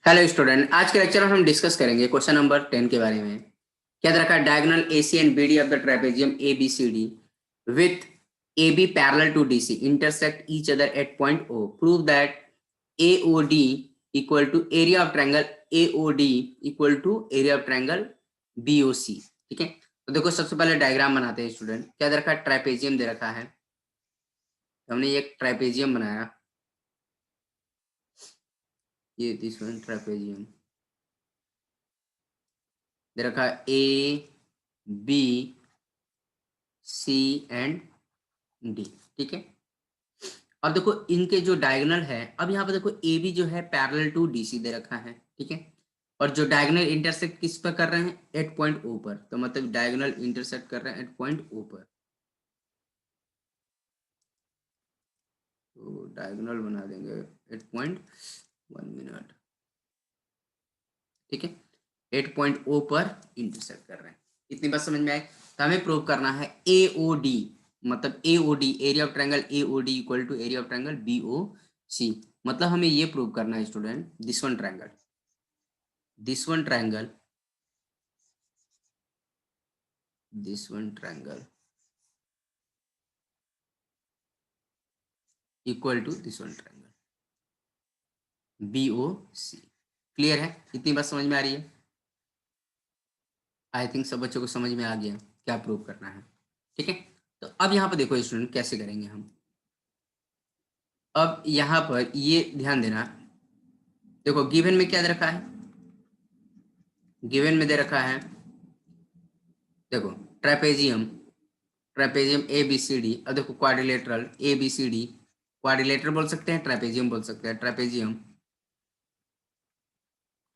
Hello student, आज के lecture में हम डिस्कस करेंगे क्वेश्चन नंबर 10 के बारे में। क्या दे रखा है? Diagonal AC and BD of the trapezium ABCD with AB parallel to DC intersect each other at point O। Prove that AOD equal to area of triangle AOD equal to area of triangle BOC। ठीक है, तो देखो सबसे पहले diagram बनाते हैं student. क्या दे रखा है? ट्राइपेजियम दे रखा है। हमने एक ट्राइपेजियम बनाया, ये दिस वन ट्राइपेजियम दे रखा है ABC एंड D। ठीक है, और देखो इनके जो डायगोनल है, अब यहाँ पे देखो AB जो है पैरेलल टू DC दे रखा है। ठीक है, और जो डायगोनल इंटरसेक्ट किस पर कर रहे हैं? एट पॉइंट O पर। तो मतलब डायगोनल इंटरसेक्ट कर रहे हैं एट पॉइंट O पर। तो डायगोनल बना देंगे एट पॉइंट 1 मिनट। ठीक है, 8.O पर इंटरसेक्ट कर रहे हैं। इतनी बात समझ में आए? तो हमें प्रूव करना है AOD, मतलब AOD area of triangle AOD equal to area of triangle BOC। मतलब हमें ये प्रूव करना है student, this one triangle this one triangle this one triangle equal to this one triangle BOC। Clear है? इतनी बात समझ में आ रही है? आई थिंक सब बच्चों को समझ में आ गया क्या प्रूव करना है। ठीक है, तो अब यहाँ पर देखो स्टूडेंट कैसे करेंगे हम। अब यहाँ पर ये ध्यान देना, देखो गिवन में क्या दे रखा है? गिवन में दे रखा है, देखो ट्रेपेजियम ट्रेपेजियम ABCD। अब देखो क्वाड्रिलेटरल ABCD, क्वाड्रिलेटरल बोल सकते हैं, ट्रेपेजियम बोल सकते हैं। Trapezium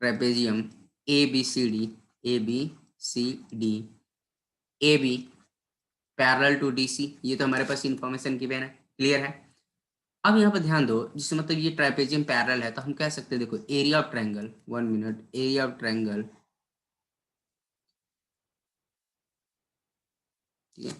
trapezium ABCD AB parallel to DC। ये तो हमारे पास इंफॉर्मेशन गिवन है। क्लियर है? अब यहाँ पर ध्यान दो, जिससे मतलब ये ट्राइपेजियम पैरेलल है, तो हम कह सकते हैं देखो area of triangle, 1 minute, area of triangle. ठीक है,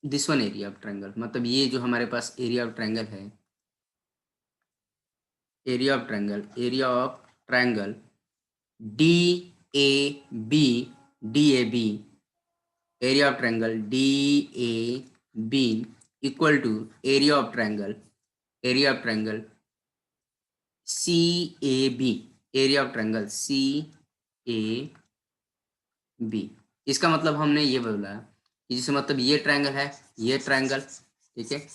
this one area of triangle, मतलब ये जो हमारे पास एरिया ऑफ ट्रायंगल है, area of triangle DAB DAB, area of triangle DAB equal to area of triangle CAB, area of triangle CAB। इसका मतलब हमने ये बोला कि जिससे मतलब ये ट्रायंगल है, ये ट्रायंगल, ठीक है,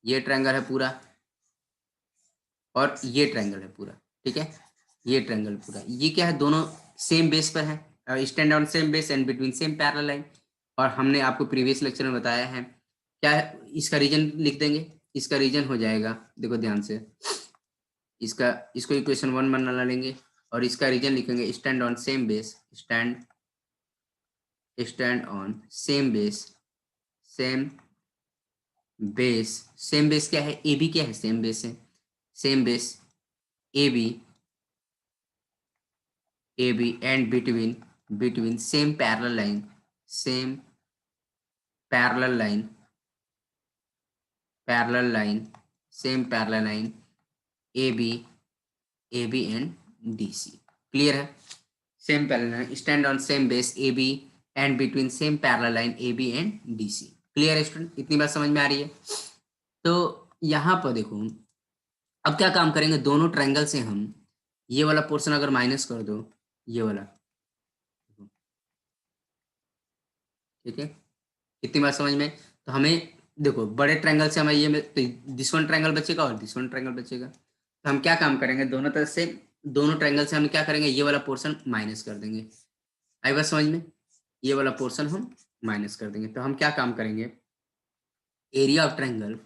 ये ट्रायंगल है पूरा, और ये ट्रायंगल है पूरा। ठीक है, ये ट्रायंगल पूरा, ये क्या है? दोनों सेम बेस पर है, stand on same base and between same parallel line. और हमने आपको प्रीवियस लेक्चर में बताया है क्या है, इसका रीजन लिख देंगे। इसका रीजन हो जाएगा, देखो ध्यान से, इसको इक्वेशन 1 बना लेंगे और इसका रीजन लिखेंगे stand on same base, stand on same base, same same base क्या है? AB क्या है? सेम बेस है, same base AB and between same parallel line, same parallel line parallel line same parallel line AB and DC। Clear है? Same parallel line, stand on same base AB and between same parallel line AB and DC। Clear है student? इतनी बात समझ में आ रही है? तो यहाँ पर देखो, अब क्या काम करेंगे, दोनों ट्रायंगल से हम ये वाला पोर्शन अगर माइनस कर दो, ये वाला, ठीक है, इतनी बात समझ में? तो हमें देखो बड़े ट्रायंगल से हमें ये दिस वन ट्रायंगल बचेगा और दिस वन ट्रायंगल बचेगा। तो हम क्या काम करेंगे, दोनों तरफ से, दोनों ट्रायंगल से हम क्या करेंगे, ये वाला पोर्शन माइनस कर देंगे। आई बात समझ में? ये वाला पोर्शन हम माइनस कर देंगे। तो हम क्या काम करेंगे, एरिया ऑफ ट्रायंगल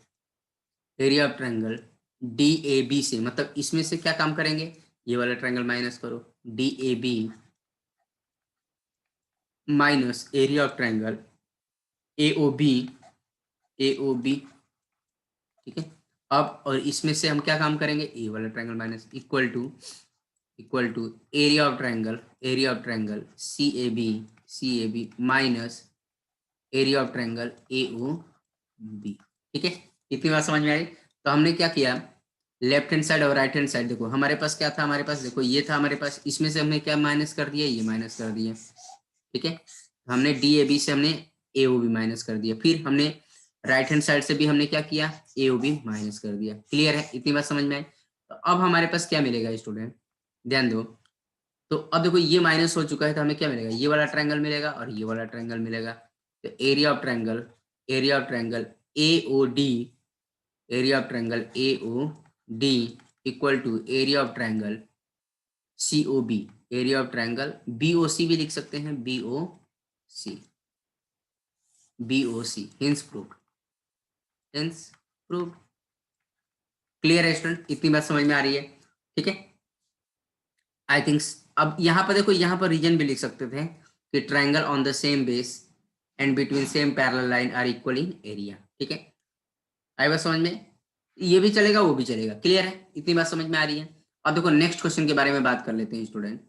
DAB से, मतलब इसमें से क्या काम करेंगे, ये वाला ट्रायंगल माइनस करो, DAB minus area of triangle AOB। ठीक है, अब और इसमें से हम क्या काम करेंगे, ए वाला triangle minus equal to area of triangle CAB minus area of triangle AOB। ठीक है, इतनी बात समझ में आई। तो हमने क्या किया, लेफ्ट हैंड साइड और राइट हैंड साइड, देखो हमारे पास क्या था, हमारे पास देखो ये था हमारे पास, इसमें से हमने क्या माइनस कर दिया, ये माइनस कर दिया। ठीक है, हमने डी ए बी से हमने ए ओ बी माइनस कर दिया, फिर हमने राइट हैंड साइड से भी हमने क्या किया, ए ओ बी माइनस कर दिया। क्लियर है, इतनी बात समझ में आई। तो अब हमारे पास क्या मिलेगा स्टूडेंट, ध्यान दो। तो अब देखो ये माइनस हो चुका है, तो हमें क्या मिलेगा, ये वाला ट्रायंगल मिलेगा और ये वाला ट्रायंगल मिलेगा। तो area of triangle, area of triangle A O D, area of triangle A O D equal to area of triangle C O B, area of triangle B O C भी लिख सकते हैं, B O C, B O C, hence proved, hence proved. Clear है student, इतनी बात समझ में आ रही है। ठीक है, आई थिंक अब यहाँ पर देखो, यहाँ पर रीजन भी लिख सकते थे कि triangle on the same base and between same parallel line are equal in area. ठीक है, आई बात समझ में, ये भी चलेगा वो भी चलेगा। क्लियर है, इतनी बात समझ में आ रही है। अब देखो नेक्स्ट क्वेश्चन के बारे में बात कर लेते हैं स्टूडेंट।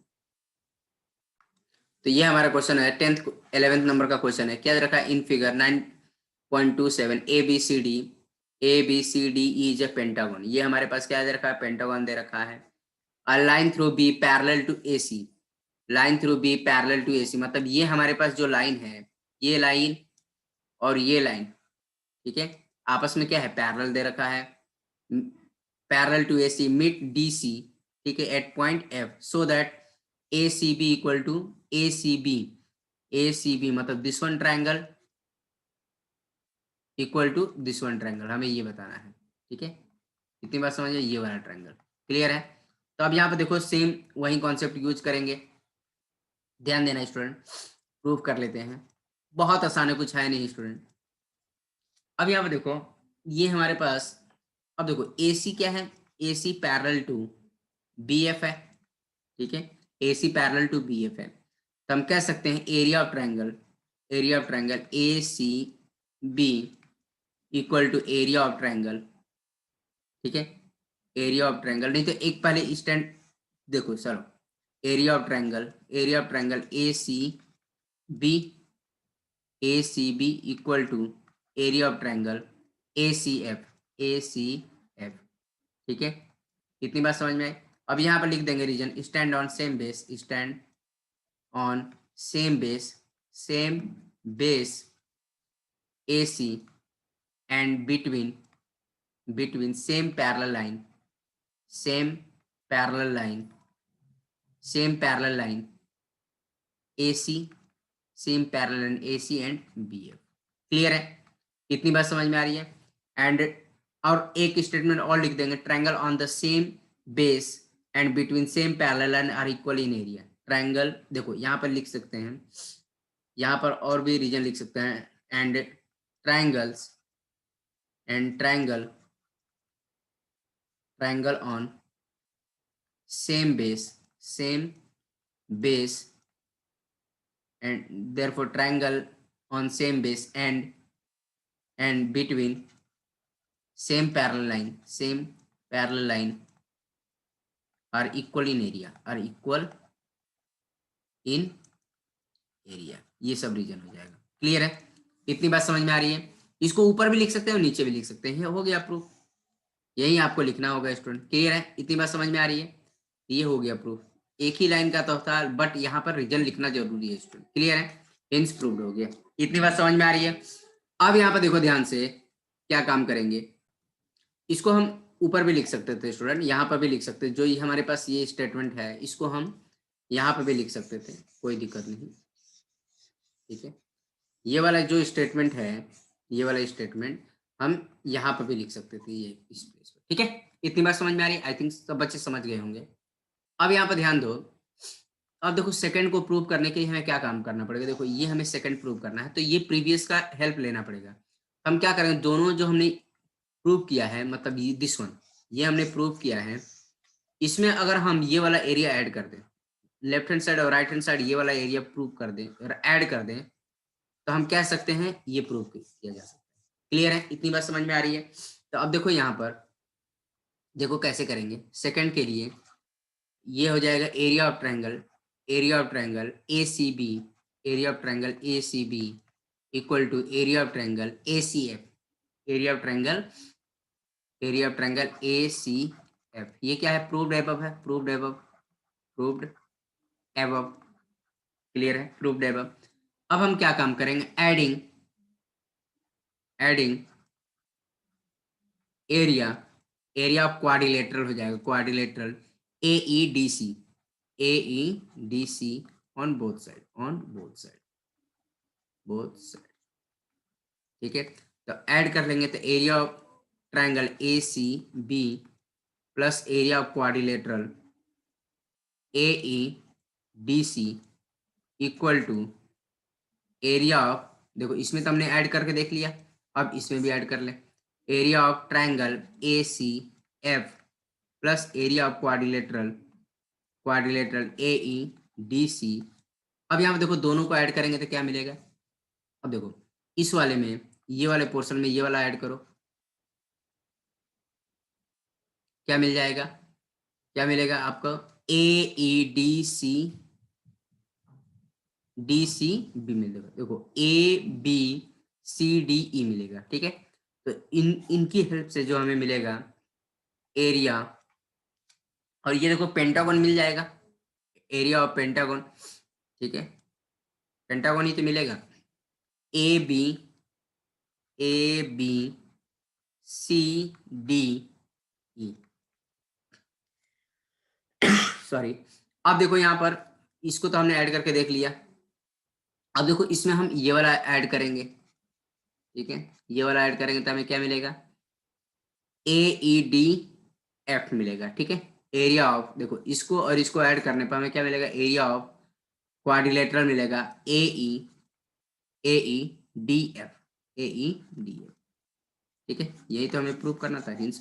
तो ये हमारा क्वेश्चन है 10th 11th नंबर का क्वेश्चन है। क्या दे रखा है, in figure 9.27 A B C D is a pentagon. ये हमारे पास क्या दे रखा है, पेंटागन दे रखा है। A line through B parallel to A C, line through B parallel to A C, मतलब ये हमारे पास जो लाइन है, ये लाइन और ये लाइन, ठीक है, आपस में क्या है, पैरेलल दे रखा है, parallel to A C meet D C, ठीक है, at point F, so that A C B equal to A C B, A C B मतलब this one triangle equal to this one triangle, हमें ये बताना है। ठीक है, इतनी बात समझिए, ये वाला ट्रायंगल। क्लियर है। तो अब यहाँ पे देखो सेम वही कॉन्सेप्ट यूज करेंगे, ध्यान देना स्टूडेंट, प्रूव कर लेते हैं। बहुत आसान है, कुछ है नहीं स्टूडेंट। अब यहाँ पे देखो, ये हमारे पास, अब देखो ए सी क्या है, A C parallel to B F है। ठीक है, A C parallel to B F है, तो हम कह सकते हैं area of triangle, area of triangle A C B equal to area of triangle. ठीक है, एरिया ऑफ ट्रायंगल, नहीं तो एक पहले स्टैंड देखो sir, area of triangle, area of triangle A C B, A C B equal to area of triangle A C F, A C F. ठीक है, इतनी बात समझ में आई। अब यहाँ पर लिख देंगे reason, stand on same base, stand on same base, same base A C and between, between same parallel line, same parallel line, same parallel line A C, same parallel line A C and B F. Clear है, इतनी बात समझ में आ रही है। And और एक statement और लिख देंगे, triangle on the same base and between same parallel line are equal in area. Triangle देखो यहाँ पर लिख सकते हैं, यहाँ पर और भी रीजन लिख सकते हैं, and triangles, and triangle, triangle on same base, same base and therefore triangle on same base and between same parallel line, same parallel line are equal in area, are equal in area। ये सब reason हो जाएगा। Clear है, इतनी बात समझ में आ रही है। इसको ऊपर भी लिख सकते हैं और नीचे भी लिख सकते हैं, हो गया प्रूफ। यही आपको लिखना होगा स्टूडेंट। क्लियर है, इतनी बात समझ में आ रही है, ये हो गया प्रूफ। एक ही लाइन का तो था, बट यहाँ पर रीजन लिखना जरूरी है स्टूडेंट। क्लियर है, हिंस प्रूव्ड हो गया। इतनी बात समझ में आ रही है। अब यहाँ पर देखो ध्यान से क्या काम करेंगे, इसको हम ऊपर भी लिख सकते थे स्टूडेंट, यहाँ पर भी लिख सकते, जो ये हमारे पास ये स्टेटमेंट है इसको हम यहाँ पर भी लिख सकते थे, कोई दिक्कत नहीं। ठीक है, ये वाला जो स्टेटमेंट है, ये वाला स्टेटमेंट हम यहाँ पर भी लिख सकते थे, ये इस प्लेस पर। ठीक है, इतनी बात समझ में आ रही है, आई थिंक सब बच्चे समझ गए होंगे। अब यहाँ पर ध्यान दो, अब देखो सेकंड को प्रूव करने के लिए हमें क्या काम करना पड़ेगा, देखो ये हमें सेकंड प्रूव करना है, तो ये प्रीवियस का हेल्प लेना पड़ेगा। हम क्या करेंगे, दोनों जो हमने प्रूव किया है, मतलब ये दिस वन, ये हमने प्रूव किया है, इसमें अगर हम ये वाला एरिया ऐड कर दें, लेफ्ट हैंड साइड और राइट हैंड साइड ये वाला एरिया प्रूव कर दें और ऐड कर दें, तो हम कह सकते हैं ये प्रूव किया जा सकता है। क्लियर है, इतनी बात समझ में आ रही है। तो अब देखो यहाँ पर देखो कैसे करेंगे, सेकंड के लिए ये हो जाएगा area of triangle, area of triangle A C B, area of triangle A C B equal to area of triangle A C F. Area of triangle A C F, ये क्या है, प्रूव्ड एबव है, proved above, proved above, clear है, proved above. अब हम क्या काम करेंगे, adding area, area of quadrilateral हो जाएगा, quadrilateral A E D C on both side, ठीक है। तो ऐड कर लेंगे, तो area of triangle A C B plus area of quadrilateral A E D C equal to area of, देखो इसमें तो हमने ऐड करके देख लिया, अब इसमें भी ऐड कर ले, area of triangle A C F plus area of quadrilateral A E D C. अब यहाँ पे देखो दोनों को ऐड करेंगे तो क्या मिलेगा, अब देखो इस वाले में, ये वाले पोर्शन में ये वाला ऐड करो, क्या मिल जाएगा, क्या मिलेगा आपको, ए ई डी सी बी मिलेगा, देखो ए बी सी डी ई मिलेगा, ठीक है। तो इनकी हेल्प से जो हमें मिलेगा एरिया, और ये देखो पेंटागन मिल जाएगा, एरिया ऑफ पेंटागन, ठीक है, पेंटागन ही तो मिलेगा, A B C D E, sorry. अब देखो यहाँ पर इसको तो हमने ऐड करके देख लिया, अब देखो इसमें हम ये वाला ऐड करेंगे, ठीक है, ये वाला ऐड करेंगे तो हमें क्या मिलेगा, ए ई डी एफ मिलेगा, ठीक है। एरिया ऑफ, देखो इसको और इसको ऐड करने पर हमें क्या मिलेगा, एरिया ऑफ क्वाड्रिलेटरल मिलेगा ए ई डी एफ, ठीक है। यही तो हमें प्रूव करना था, हिंस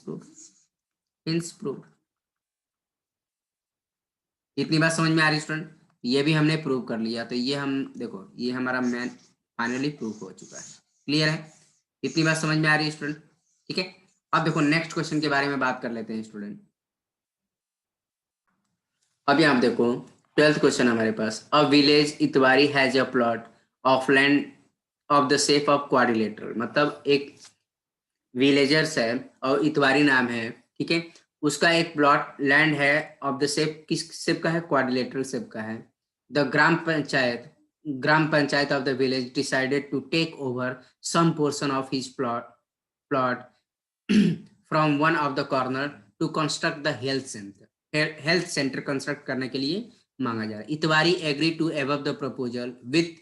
प्रूव। इतनी बात समझ में आ रही स्टूडेंट, ये भी हमने प्रूव कर लिया, तो ये हम देखो ये हमारा मैन फाइनली प्रूव हो चुका है, क्लियर है, इतनी बात समझ में आ रही है स्टूडेंट, ठीक है। अब देखो नेक्स्ट क्वेश्चन के बारे में बात कर लेते हैं स्टूडेंट। अब यहाँ देखो 12th क्वेश्चन हमारे पास, a village Itwari has a plot of land of the shape of quadrilateral, मतलब एक विलेजर्स है और इतवारी नाम है, ठीक है, उसका एक प्लॉट लैंड है ऑफ द शेप, किस शेप का है, क्वाड्रिलेटरल शेप का है। The gram panchayat of the village decided to take over some portion of his plot from one of the corner to construct the health centre construct करने के लिए मांगा जा रहा है। Itwari agree to above the proposal with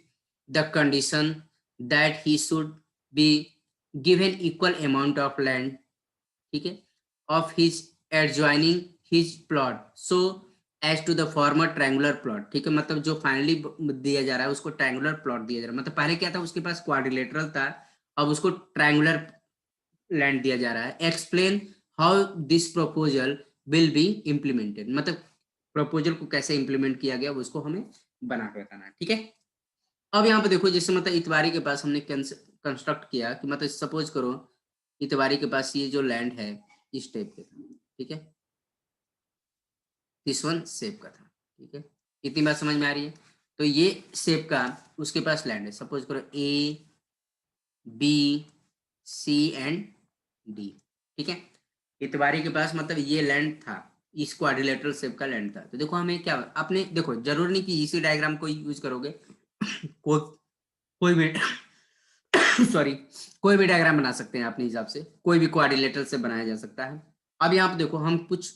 the condition that he should be given equal amount of land, ठीक है, of his adjoining his plot so as to the former triangular plot, ठीक है, मतलब जो फाइनली दिया जा रहा है उसको ट्रायंगुलर प्लॉट दिया जा रहा है, मतलब पहले क्या था उसके पास क्वाड्रिलेटरल था, अब उसको ट्रायंगुलर लैंड दिया जा रहा है। Explain how this proposal will be implemented, मतलब प्रपोजल को कैसे इंप्लीमेंट किया गया उसको हमें बना के बताना है, ठीक है। अब यहाँ पे देखो जैसे मतलब इतवारी के पास हमने कंस्ट्रक्ट किया कि मतलब सपोज करो इतवारी के पास ये जो लैंड है इस टाइप के था, ठीक है, दिस वन शेप का था, ठीक है, इतनी बात समझ में आ रही है। तो ये शेप का उसके पास लैंड है, सपोज करो A B C and D, ठीक है, इतवारी के पास मतलब ये लैंड था, इस क्वाड्रिलेटरल शेप का लैंड था। तो देखो हमें क्या, आपने देखो जरूर नहीं कि इसी डायग्राम को यूज करोगे कोई कोई भी सॉरी कोई भी डायग्राम बना सकते हैं अपने हिसाब से, कोई भी क्वाड्रिलेटरल से बनाया जा सकता है। अब यहाँ पे देखो हम कुछ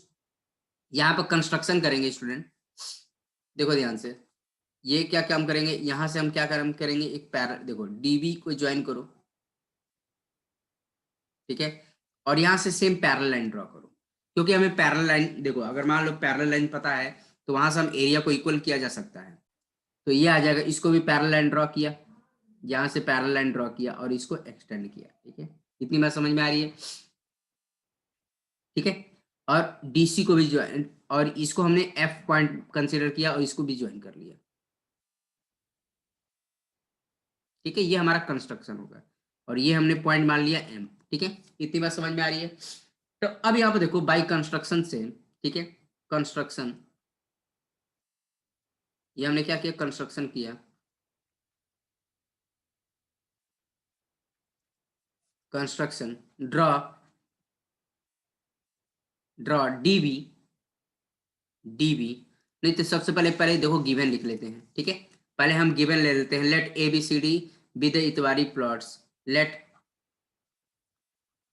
यहाँ पर कंस्ट्रक्शन करेंगे स्टूडेंट, देखो ध्यान से, ये क्या काम करेंगे, यहाँ से हम क्या काम करेंगे, एक पैरल, देखो डीबी को ज्वाइन करो, ठीक है, और यहाँ से सेम पैरल लाइन ड्रॉ करो, क्योंकि हमें पैरल लाइन, देखो अगर मान लो पैरल लाइन पता है तो वहां से हम एरिया को इक्वल किया जा सकता है, तो ये आ जाएगा, इसको भी पैरल लाइन ड्रॉ किया, यहाँ से पैरल लाइन ड्रॉ किया और इसको एक्सटेंड किया, ठीक है, इतनी बात समझ में आ रही है, ठीक है। और डीसी को भी ज्वाइन, और इसको हमने एफ पॉइंट कंसीडर किया और इसको भी ज्वाइन कर लिया, ठीक है, ये हमारा कंस्ट्रक्शन होगा, और ये हमने पॉइंट मान लिया एम, ठीक है, इतनी बात समझ में आ रही है। तो अब यहाँ पे देखो बाई कंस्ट्रक्शन से, ठीक है, कंस्ट्रक्शन, ये हमने क्या किया, कंस्ट्रक्शन किया, कंस्ट्रक्शन, ड्रॉ डीबी, नहीं तो सबसे पहले देखो गिवन लिख लेते हैं, ठीक है। पहले हम गिवन ले लेते हैं, let A B C D be the Itwari plots, let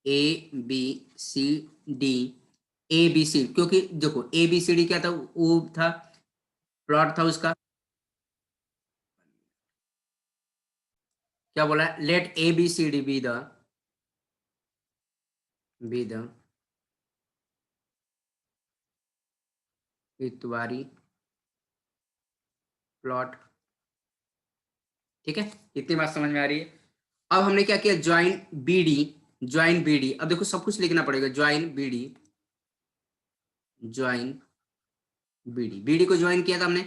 A B C D, A B C, क्योंकि देखो ए बी सी डी क्या था, वो था प्लॉट था उसका, क्या बोला, let A B C D be the Itwari plot, ठीक है। इतनी बात समझ में आ रही है। अब हमने क्या किया, ज्वाइन बी डी, अब देखो सब कुछ लिखना पड़ेगा, ज्वाइन बी डी को ज्वाइन किया था हमने,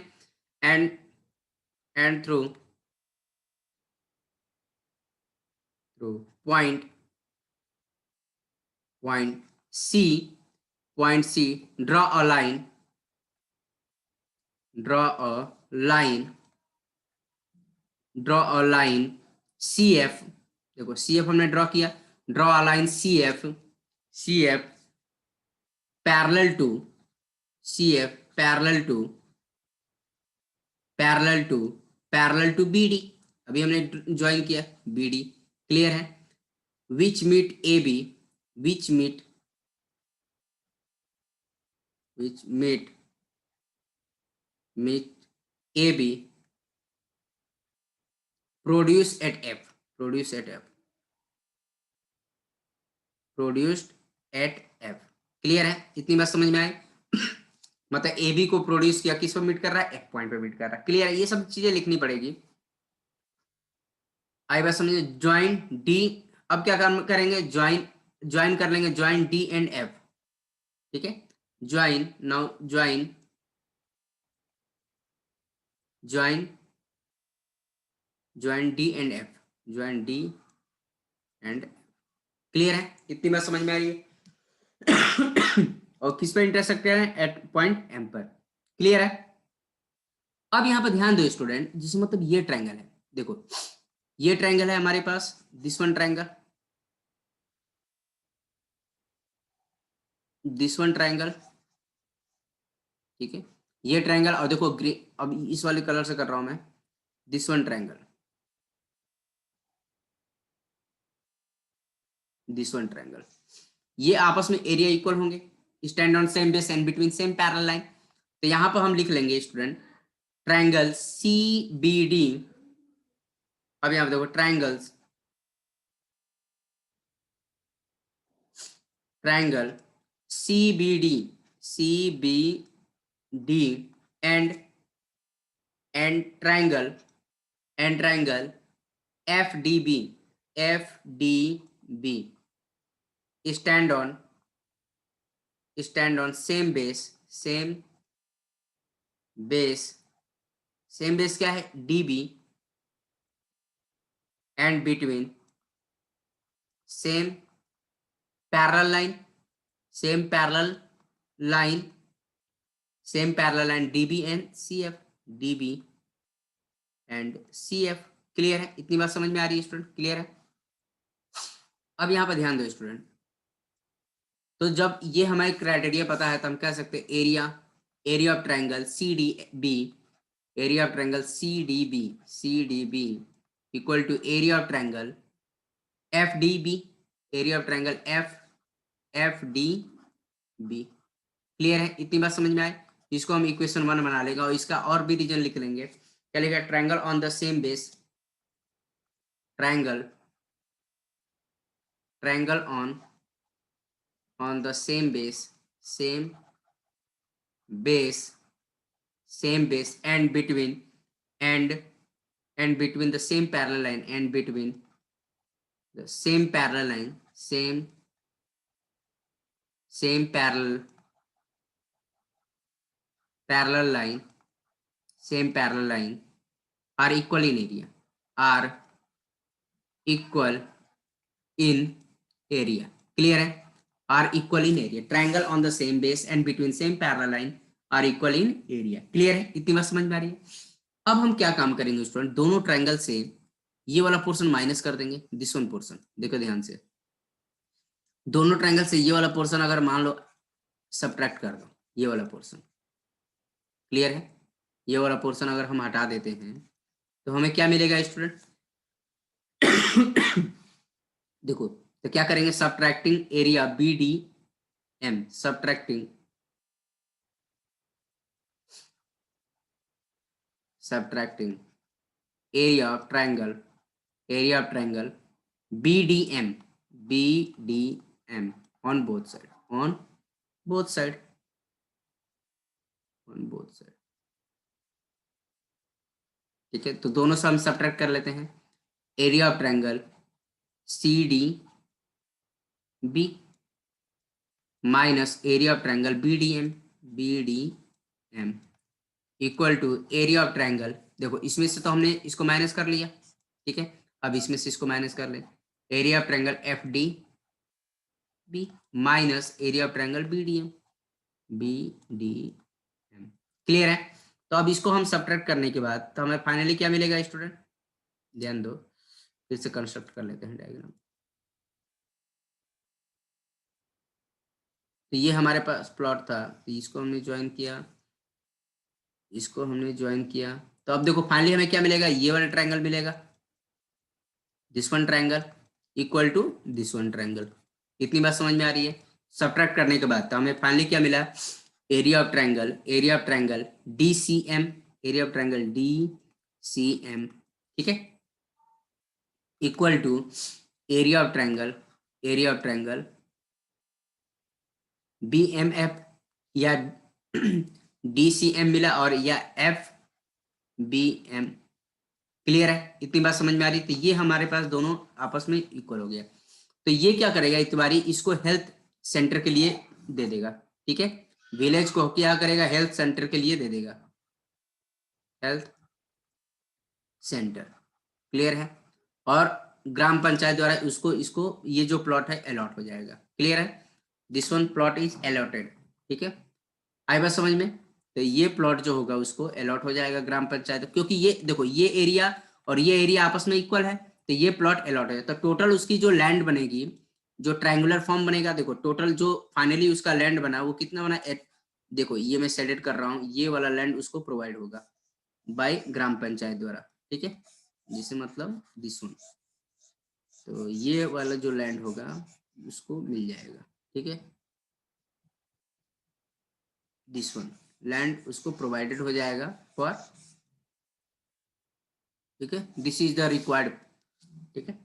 and through point C, draw a line C F, देखो सी एफ हमने ड्रॉ किया, draw a line C F parallel to B D, अभी हमने ज्वाइन किया बी डी, क्लियर है। Which meet A B, which meet A B produced at F, clear है। इतनी बात समझ में आई। मतलब ए बी को प्रोड्यूस किया, किस पर मीट कर रहा है, एफ पॉइंट पे मीट कर रहा है, क्लियर है। ये सब चीजें लिखनी पड़ेगी। आई बात समझिए, ज्वाइन डी, अब क्या काम करेंगे, ज्वाइन कर लेंगे, ज्वाइन डी एंड एफ, ठीक है। Join D and F, clear है। इतनी बात समझ में आ रही है। और किस पे इंटरसेक्ट है, एट पॉइंट एम पर, क्लियर है। अब यहां पर ध्यान दो स्टूडेंट, जिसे मतलब ये ट्रायंगल है, देखो ये ट्रायंगल है हमारे पास, दिस वन ट्रायंगल, ठीक है, ये ट्रायंगल, और देखो ग्रीन, अब इस वाले कलर से कर रहा हूं मैं, दिस वन ट्रायंगल, ये आपस में एरिया इक्वल होंगे, stand on same base and between same parallel line. तो यहां पर हम लिख लेंगे student, triangle C B D, अब यहां पर देखो triangle C B D and triangle F D B stand on same base क्या है, db, and between same parallel line db and cf, clear है। इतनी बात समझ में आ रही है स्टूडेंट, क्लियर है। अब यहां पर ध्यान दो स्टूडेंट, तो जब ये हमारे क्राइटेरिया पता है तो हम कह सकते हैं area of triangle C D B equal to area of triangle F D B, clear है। इतनी बात समझ में आए, इसको हम इक्वेशन 1 बना लेंगे, और इसका और भी रीजन लिख लेंगे, क्या लिखा, triangle on the same base, triangle on the same base and between the same parallel line same parallel line are equal in area, clear है। are equal in area, triangle on the same base and between same parallel line are equal in area, clear है। इतनी बात समझ में आ रही है। अब हम क्या काम करेंगे स्टूडेंट, दोनों ट्रायंगल से ये वाला पोर्शन माइनस कर देंगे, दिस वन पोर्शन, देखो ध्यान से, दोनों ट्रायंगल से ये वाला पोर्शन अगर मान लो सब्ट्रैक्ट कर दो, ये वाला पोर्शन, क्लियर है? ये वाला पोर्शन अगर हम हटा देते हैं तो हमें क्या मिलेगा स्टूडेंट? देखो, तो क्या करेंगे, subtracting area B D M, subtracting area of triangle BDM on both side ठीक है। तो दोनों से हम सब्ट्रैक्ट कर लेते हैं, area of triangle CDB minus area of triangle BDM equal to area of triangle, देखो इसमें से तो हमने इसको माइनस कर लिया, ठीक है, अब इसमें से इसको माइनस कर ले, area of triangle FDB minus area of triangle BDM, clear है? तो अब इसको हम सब्ट्रैक्ट करने के बाद तो हमें फाइनली क्या मिलेगा स्टूडेंट? ध्यान दो, फिर से कंस्ट्रक्ट कर लेते हैं डायग्राम। तो ये हमारे पास प्लॉट था, तो इसको हमने ज्वाइन किया, तो अब देखो फाइनली हमें क्या मिलेगा, ये वाला ट्रायंगल मिलेगा, this one triangle equal to this one triangle. इतनी बात समझ में आ रही है? सब्ट्रैक्ट करने के बाद तो हमें फाइनली क्या मिला, area of triangle DCM, area of triangle DCM, ठीक है, equal to area of triangle BMF या DCM मिला और या FBM, क्लियर है? इतनी बात समझ में आ रही? तो ये हमारे पास दोनों आपस में इक्वल हो गया। तो ये क्या करेगा, इतबारी इसको हेल्थ सेंटर के लिए दे देगा, ठीक है, विलेज को क्या करेगा, हेल्थ सेंटर के लिए दे देगा, हेल्थ सेंटर, क्लियर है? और ग्राम पंचायत द्वारा उसको इसको ये जो प्लॉट है अलॉट हो जाएगा, क्लियर है? This one plot is allotted, ठीक है, आई बात समझ में? तो ये प्लॉट जो होगा उसको अलॉट हो जाएगा ग्राम पंचायत, क्योंकि ये देखो ये एरिया और ये एरिया आपस में इक्वल है, तो ये प्लॉट अलॉट है, तो टोटल उसकी जो लैंड बनेगी, जो ट्रायंगुलर फॉर्म बनेगा, देखो टोटल जो फाइनली उसका लैंड बना वो कितना बना, देखो ये मैं शेडेड कर रहा हूँ, ये वाला लैंड उसको प्रोवाइड होगा बाय ग्राम पंचायत द्वारा, ठीक है, जिसे मतलब दिस वन, तो ये वाला जो लैंड होगा उसको मिल जाएगा, ठीक है, दिस वन लैंड उसको प्रोवाइडेड हो जाएगा फॉर, ठीक है, दिस इज द रिक्वायर्ड, ठीक है,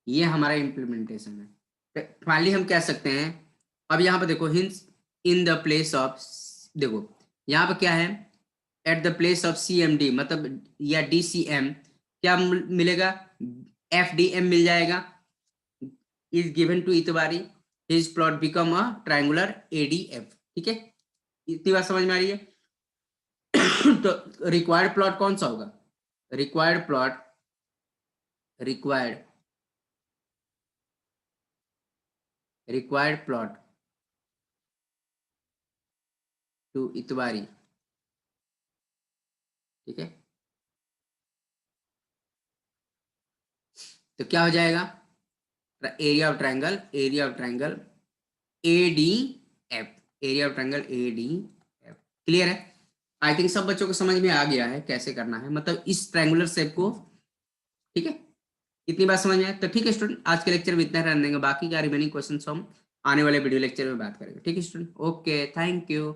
ये हमारा इम्प्लीमेंटेशन है। फाइनली हम कह सकते हैं, अब यहाँ पे देखो hence in the place of, देखो यहाँ पे क्या है, at the place of CMD मतलब या DCM क्या मिलेगा, FDM मिल जाएगा, is given to Itbari, his plot become a triangular ADF, ठीक है, इतनी बात समझ में आ रही है? तो रिक्वायर्ड प्लॉट कौन सा होगा, रिक्वायर्ड प्लॉट टू इतबारी, ठीक है, तो क्या हो जाएगा, area of triangle ADF, clear है? आई थिंक सब बच्चों को समझ में आ गया है कैसे करना है, मतलब इस ट्रायंगुलर शेप को, ठीक है, इतनी बात समझ में आए? तो ठीक है स्टूडेंट, आज के लेक्चर में इतना रहने देंगे, बाकी का रिमेनिंग क्वेश्चन हम आने वाले वीडियो लेक्चर में बात करेंगे, ठीक है स्टूडेंट, ओके, थैंक यू।